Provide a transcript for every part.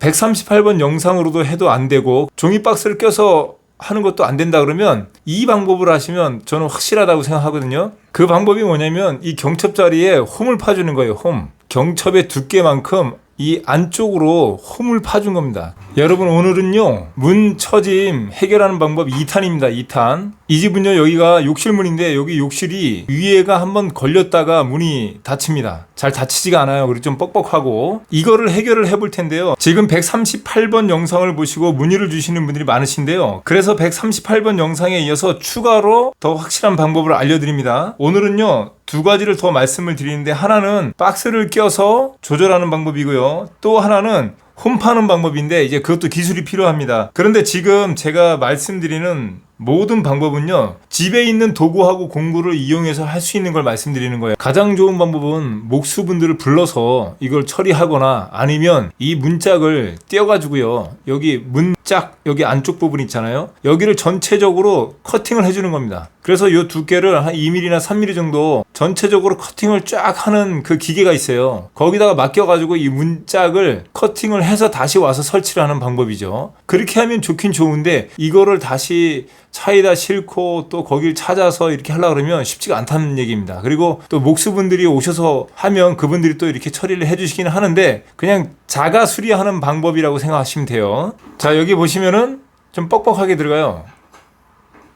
138번 영상으로도 해도 안 되고 종이 박스를 껴서 하는 것도 안 된다 그러면 이 방법을 하시면 저는 확실하다고 생각하거든요. 그 방법이 뭐냐면 이 경첩 자리에 홈을 파주는 거예요. 홈. 경첩의 두께만큼 이 안쪽으로 홈을 파준 겁니다. 여러분, 오늘은요 문 처짐 해결하는 방법 2탄입니다. 2탄. 이 집은요 여기가 욕실문인데 여기 욕실이 위에가 한번 걸렸다가 문이 닫힙니다. 잘 닫히지가 않아요. 그리고 좀 뻑뻑하고 이거를 해결을 해볼 텐데요. 지금 138번 영상을 보시고 문의를 주시는 분들이 많으신데요. 그래서 138번 영상에 이어서 추가로 더 확실한 방법을 알려드립니다. 오늘은요 두 가지를 더 말씀을 드리는데, 하나는 박스를 껴서 조절하는 방법이고요. 또 하나는 홈 파는 방법인데 이제 그것도 기술이 필요합니다. 그런데 지금 제가 말씀드리는 모든 방법은요 집에 있는 도구하고 공구를 이용해서 할 수 있는 걸 말씀드리는 거예요. 가장 좋은 방법은 목수분들을 불러서 이걸 처리하거나 아니면 이 문짝을 떼어가지고요 여기 문짝 여기 안쪽 부분 있잖아요, 여기를 전체적으로 커팅을 해주는 겁니다. 그래서 이 두께를 한 2mm나 3mm 정도 전체적으로 커팅을 쫙 하는 그 기계가 있어요. 거기다가 맡겨가지고 이 문짝을 커팅을 해서 다시 와서 설치를 하는 방법이죠. 그렇게 하면 좋긴 좋은데 이거를 다시 차에다 싣고 또 거길 찾아서 이렇게 하려고 그러면 쉽지가 않다는 얘기입니다. 그리고 또 목수분들이 오셔서 하면 그분들이 또 이렇게 처리를 해주시긴 하는데 그냥 자가 수리하는 방법이라고 생각하시면 돼요. 자, 여기 보시면은 좀 뻑뻑하게 들어가요.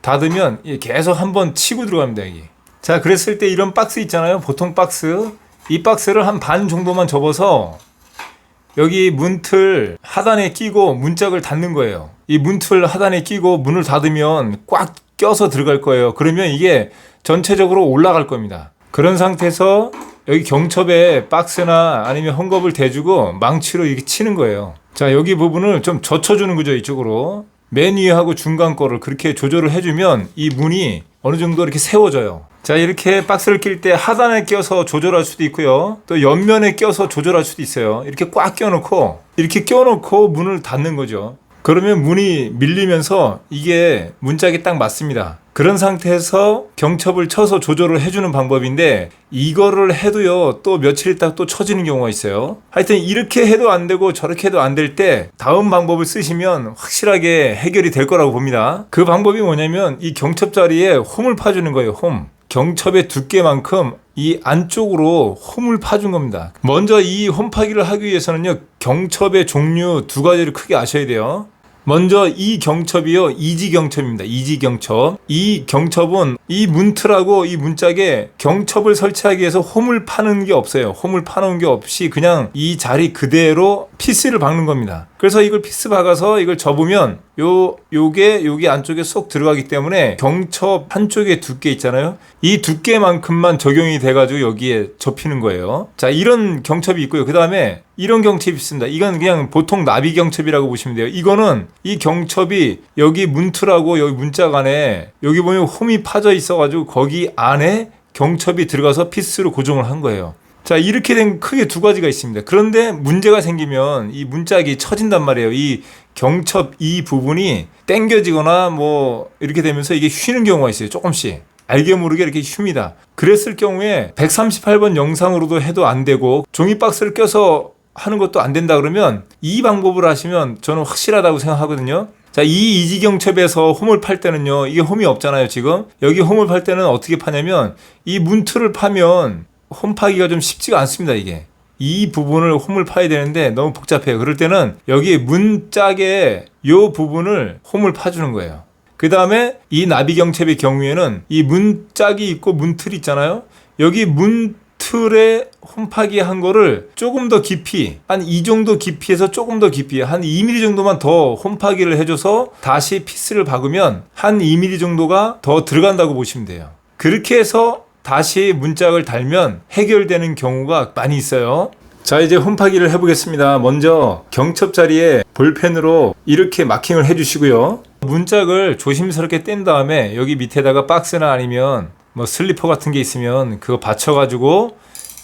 닫으면 계속 한번 치고 들어갑니다. 여기. 자, 그랬을 때 이런 박스 있잖아요. 보통 박스. 이 박스를 한 반 정도만 접어서 여기 문틀 하단에 끼고 문짝을 닫는 거예요. 이 문틀 하단에 끼고 문을 닫으면 꽉 껴서 들어갈 거예요. 그러면 이게 전체적으로 올라갈 겁니다. 그런 상태에서 여기 경첩에 박스나 아니면 헝겊을 대주고 망치로 이렇게 치는 거예요. 자, 여기 부분을 좀 젖혀주는 거죠. 이쪽으로. 맨 위하고 중간 거를 그렇게 조절을 해주면 이 문이 어느 정도 이렇게 세워져요. 자, 이렇게 박스를 낄 때 하단에 껴서 조절할 수도 있고요. 또 옆면에 껴서 조절할 수도 있어요. 이렇게 꽉 껴놓고 이렇게 껴놓고 문을 닫는 거죠. 그러면 문이 밀리면서 이게 문짝이 딱 맞습니다. 그런 상태에서 경첩을 쳐서 조절을 해주는 방법인데 이거를 해도요 또 며칠 있다가 또 쳐지는 경우가 있어요. 하여튼 이렇게 해도 안 되고 저렇게 해도 안 될 때 다음 방법을 쓰시면 확실하게 해결이 될 거라고 봅니다. 그 방법이 뭐냐면 이 경첩 자리에 홈을 파주는 거예요. 홈. 경첩의 두께만큼 이 안쪽으로 홈을 파준 겁니다. 먼저 이 홈 파기를 하기 위해서는요 경첩의 종류 두 가지를 크게 아셔야 돼요. 먼저 이 경첩이요 이지 경첩입니다. 이지 경첩. 이 경첩은 이 문틀하고 이 문짝에 경첩을 설치하기 위해서 홈을 파는 게 없어요. 홈을 파놓은 게 없이 그냥 이 자리 그대로 피스를 박는 겁니다. 그래서 이걸 피스 박아서 이걸 접으면 요게 여기 안쪽에 쏙 들어가기 때문에 경첩 한쪽에 두께 있잖아요. 이 두께만큼만 적용이 돼가지고 여기에 접히는 거예요. 자, 이런 경첩이 있고요. 그 다음에 이런 경첩이 있습니다. 이건 그냥 보통 나비 경첩이라고 보시면 돼요. 이거는 이 경첩이 여기 문틀하고 여기 문짝 안에 여기 보면 홈이 파져 있어가지고 거기 안에 경첩이 들어가서 피스로 고정을 한 거예요. 자, 이렇게 된 크게 두 가지가 있습니다. 그런데 문제가 생기면 이 문짝이 처진단 말이에요. 이 경첩 이 부분이 당겨지거나 뭐 이렇게 되면서 이게 휘는 경우가 있어요. 조금씩. 알게 모르게 이렇게 튑니다. 그랬을 경우에 138번 영상으로도 해도 안 되고 종이 박스를 껴서 하는 것도 안 된다 그러면 이 방법을 하시면 저는 확실하다고 생각하거든요. 자, 이 이지경첩에서 홈을 팔 때는요, 이게 홈이 없잖아요, 지금. 여기 홈을 팔 때는 어떻게 파냐면 이 문틀을 파면 홈 파기가 좀 쉽지가 않습니다, 이게. 이 부분을 홈을 파야 되는데 너무 복잡해요. 그럴 때는 여기 문짝에 요 부분을 홈을 파주는 거예요. 그 다음에 이 나비경첩의 경우에는 이 문짝이 있고 문틀이 있잖아요. 여기 문틀에 홈파기 한 거를 조금 더 깊이, 한 이 정도 깊이에서 조금 더 깊이, 한 2mm 정도만 더 홈파기를 해줘서 다시 피스를 박으면 한 2mm 정도가 더 들어간다고 보시면 돼요. 그렇게 해서 다시 문짝을 달면 해결되는 경우가 많이 있어요. 자, 이제 홈파기를 해보겠습니다. 먼저 경첩 자리에 볼펜으로 이렇게 마킹을 해주시고요. 문짝을 조심스럽게 뗀 다음에 여기 밑에다가 박스나 아니면 뭐 슬리퍼 같은 게 있으면 그거 받쳐가지고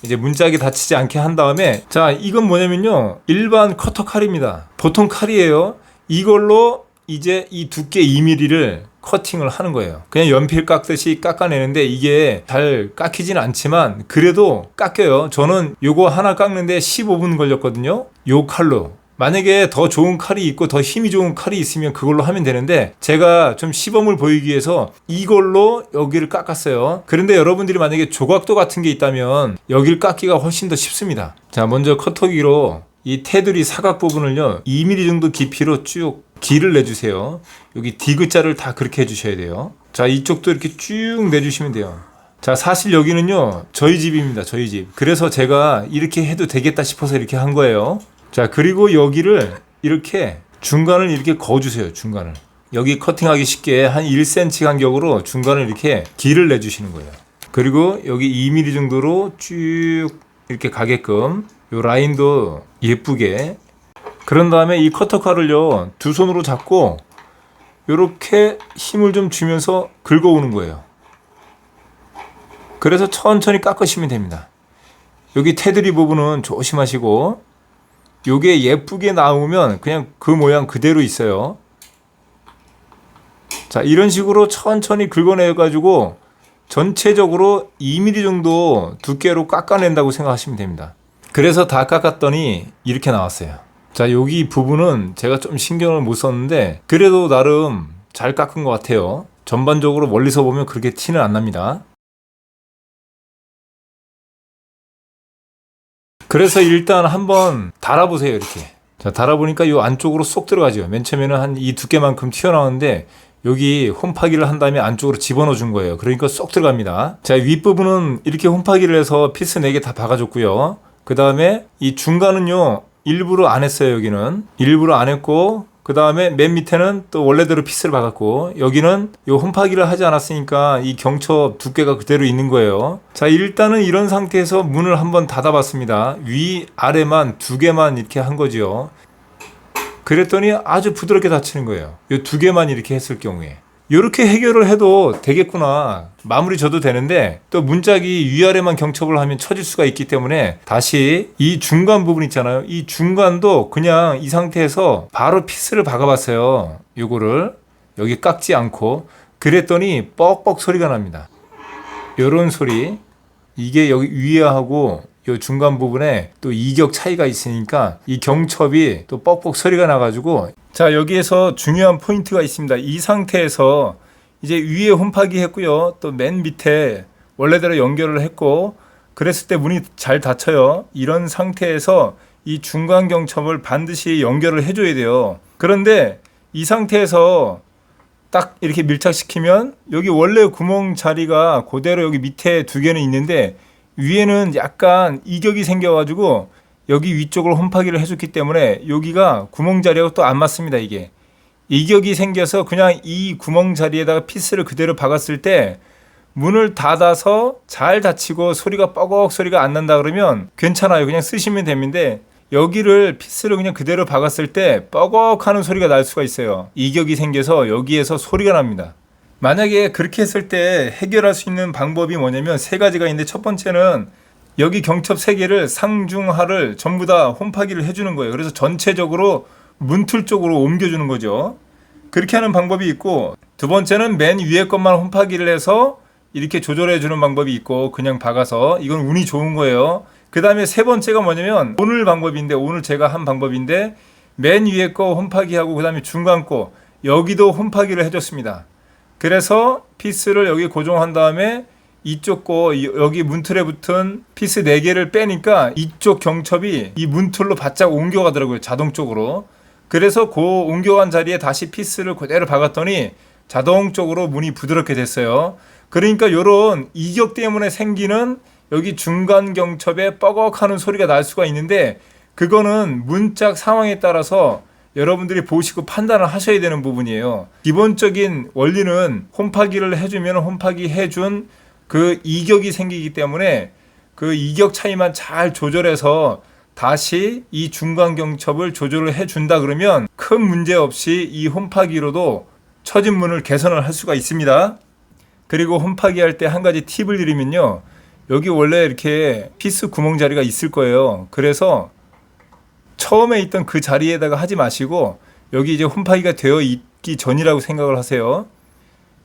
이제 문짝이 다치지 않게 한 다음에, 자, 이건 뭐냐면요, 일반 커터 칼입니다. 보통 칼이에요. 이걸로 이제 이 두께 2mm를 커팅을 하는 거예요. 그냥 연필 깎듯이 깎아내는데 이게 잘 깎이진 않지만 그래도 깎여요. 저는 요거 하나 깎는데 15분 걸렸거든요. 요 칼로. 만약에 더 좋은 칼이 있고 더 힘이 좋은 칼이 있으면 그걸로 하면 되는데 제가 좀 시범을 보이기 위해서 이걸로 여기를 깎았어요. 그런데 여러분들이 만약에 조각도 같은 게 있다면 여기를 깎기가 훨씬 더 쉽습니다. 자, 먼저 커터기로 이 테두리 사각 부분을요 2mm 정도 깊이로 쭉 길을 내주세요. 여기 디귿자를 다 그렇게 해주셔야 돼요. 자, 이쪽도 이렇게 쭉 내주시면 돼요. 자, 사실 여기는요 저희 집입니다. 저희 집. 그래서 제가 이렇게 해도 되겠다 싶어서 이렇게 한 거예요. 자, 그리고 여기를 이렇게 중간을 이렇게 거주세요. 중간을 여기 커팅하기 쉽게 한 1cm 간격으로 중간을 이렇게 길을 내주시는 거예요. 그리고 여기 2mm 정도로 쭉 이렇게 가게끔 요 라인도 예쁘게. 그런 다음에 이 커터칼을요 두 손으로 잡고 요렇게 힘을 좀 주면서 긁어오는 거예요. 그래서 천천히 깎으시면 됩니다. 여기 테두리 부분은 조심하시고 요게 예쁘게 나오면 그냥 그 모양 그대로 있어요. 자, 이런 식으로 천천히 긁어내 가지고 전체적으로 2mm 정도 두께로 깎아낸다고 생각하시면 됩니다. 그래서 다 깎았더니 이렇게 나왔어요. 자, 여기 부분은 제가 좀 신경을 못 썼는데 그래도 나름 잘 깎은 것 같아요. 전반적으로 멀리서 보면 그렇게 티는 안 납니다. 그래서 일단 한번 달아보세요. 이렇게. 자, 달아보니까 이 안쪽으로 쏙 들어가죠. 맨 처음에는 한 이 두께만큼 튀어나오는데 여기 홈파기를 한 다음에 안쪽으로 집어넣어 준 거예요. 그러니까 쏙 들어갑니다. 자, 윗부분은 이렇게 홈파기를 해서 피스 4개 다 박아줬고요. 그 다음에 이 중간은요 일부러 안 했어요. 여기는 일부러 안 했고, 그 다음에 맨 밑에는 또 원래대로 피스를 박았고, 여기는 이 홈파기를 하지 않았으니까 이 경첩 두께가 그대로 있는 거예요. 자, 일단은 이런 상태에서 문을 한번 닫아봤습니다. 위 아래만 2개만 이렇게 한 거죠. 그랬더니 아주 부드럽게 닫히는 거예요. 이 2개만 이렇게 했을 경우에. 이렇게 해결을 해도 되겠구나, 마무리 져도 되는데, 또 문짝이 위아래만 경첩을 하면 처질 수가 있기 때문에 다시 이 중간 부분 있잖아요. 이 중간도 그냥 이 상태에서 바로 피스를 박아봤어요. 요거를 여기 깎지 않고. 그랬더니 뻑뻑 소리가 납니다. 요런 소리. 이게 여기 위에하고 요 중간 부분에 또 이격 차이가 있으니까 이 경첩이 또 뻑뻑 소리가 나가지고. 자, 여기에서 중요한 포인트가 있습니다. 이 상태에서 이제 위에 홈파기 했고요. 또 맨 밑에 원래대로 연결을 했고, 그랬을 때 문이 잘 닫혀요. 이런 상태에서 이 중간 경첩을 반드시 연결을 해줘야 돼요. 그런데 이 상태에서 딱 이렇게 밀착시키면 여기 원래 구멍 자리가 그대로 여기 밑에 2개는 있는데 위에는 약간 이격이 생겨가지고 여기 위쪽으로 홈파기를 해줬기 때문에 여기가 구멍 자리하고 또 안 맞습니다. 이게 이격이 생겨서 그냥 이 구멍 자리에다가 피스를 그대로 박았을 때 문을 닫아서 잘 닫히고 소리가 뻐걱 소리가 안 난다 그러면 괜찮아요. 그냥 쓰시면 되는데 여기를 피스를 그냥 그대로 박았을 때 뻐걱 하는 소리가 날 수가 있어요. 이격이 생겨서 여기에서 소리가 납니다. 만약에 그렇게 했을 때 해결할 수 있는 방법이 뭐냐면 3가지가 있는데, 첫 번째는 여기 경첩 3개를 상중하를 전부 다 홈파기를 해주는 거예요. 그래서 전체적으로 문틀 쪽으로 옮겨주는 거죠. 그렇게 하는 방법이 있고, 두 번째는 맨 위에 것만 홈파기를 해서 이렇게 조절해 주는 방법이 있고, 그냥 박아서. 이건 운이 좋은 거예요. 그 다음에 3번째가 뭐냐면 오늘 방법인데, 오늘 제가 한 방법인데, 맨 위에 거 홈파기하고 그 다음에 중간 거 여기도 홈파기를 해줬습니다. 그래서 피스를 여기 고정한 다음에 이쪽 거 여기 문틀에 붙은 피스 4개를 빼니까 이쪽 경첩이 이 문틀로 바짝 옮겨가더라고요. 자동적으로. 그래서 그 옮겨간 자리에 다시 피스를 그대로 박았더니 자동적으로 문이 부드럽게 됐어요. 그러니까 이런 이격 때문에 생기는 여기 중간 경첩에 뻐걱하는 소리가 날 수가 있는데, 그거는 문짝 상황에 따라서 여러분들이 보시고 판단을 하셔야 되는 부분이에요. 기본적인 원리는 홈파기를 해주면 홈파기 해준 그 이격이 생기기 때문에 그 이격 차이만 잘 조절해서 다시 이 중간 경첩을 조절을 해준다 그러면 큰 문제 없이 이 홈파기로도 처진 문을 개선을 할 수가 있습니다. 그리고 홈파기 할 때 한 가지 팁을 드리면요, 여기 원래 이렇게 피스 구멍 자리가 있을 거예요. 그래서 처음에 있던 그 자리에다가 하지 마시고 여기 이제 홈파기가 되어 있기 전이라고 생각을 하세요.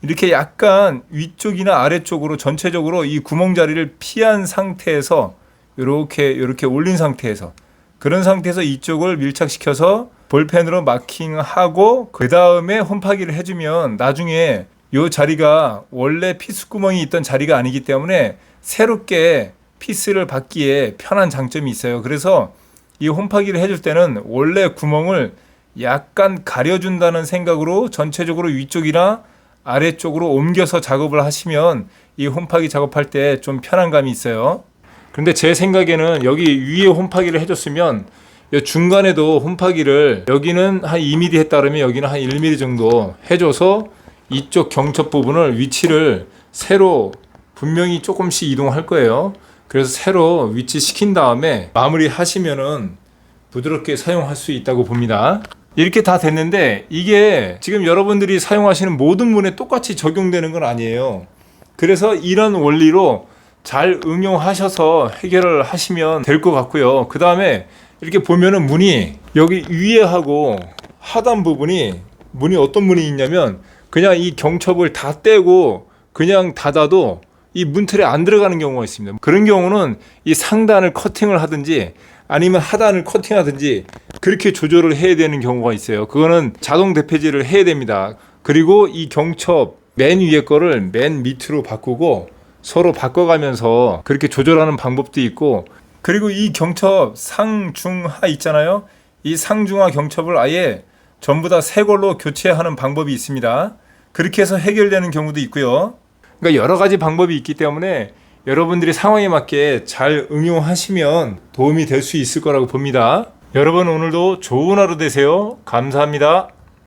이렇게 약간 위쪽이나 아래쪽으로 전체적으로 이 구멍 자리를 피한 상태에서 이렇게 올린 상태에서 그런 상태에서 이쪽을 밀착시켜서 볼펜으로 마킹하고 그 다음에 홈파기를 해주면 나중에 이 자리가 원래 피스 구멍이 있던 자리가 아니기 때문에 새롭게 피스를 받기에 편한 장점이 있어요. 그래서 이 홈파기를 해줄 때는 원래 구멍을 약간 가려준다는 생각으로 전체적으로 위쪽이나 아래쪽으로 옮겨서 작업을 하시면 이 홈파기 작업할 때 좀 편한 감이 있어요. 그런데 제 생각에는 여기 위에 홈파기를 해줬으면 이 중간에도 홈파기를 여기는 한 2mm 했다 그러면 여기는 한 1mm 정도 해줘서 이쪽 경첩 부분을 위치를 새로 분명히 조금씩 이동할 거예요. 그래서 새로 위치 시킨 다음에 마무리 하시면은 부드럽게 사용할 수 있다고 봅니다. 이렇게 다 됐는데 이게 지금 여러분들이 사용하시는 모든 문에 똑같이 적용되는 건 아니에요. 그래서 이런 원리로 잘 응용하셔서 해결을 하시면 될 것 같고요. 그 다음에 이렇게 보면은 문이 여기 위에 하고 하단 부분이 문이 어떤 문이 있냐면 그냥 이 경첩을 다 떼고 그냥 닫아도 이 문틀에 안 들어가는 경우가 있습니다. 그런 경우는 이 상단을 커팅을 하든지 아니면 하단을 커팅하든지 그렇게 조절을 해야 되는 경우가 있어요. 그거는 자동 대패질을 해야 됩니다. 그리고 이 경첩 맨 위에 거를 맨 밑으로 바꾸고 서로 바꿔가면서 그렇게 조절하는 방법도 있고, 그리고 이 경첩 상중하 있잖아요. 이 상중하 경첩을 아예 전부 다 새 걸로 교체하는 방법이 있습니다. 그렇게 해서 해결되는 경우도 있고요. 그러니까 여러 가지 방법이 있기 때문에 여러분들이 상황에 맞게 잘 응용하시면 도움이 될 수 있을 거라고 봅니다. 여러분 오늘도 좋은 하루 되세요. 감사합니다.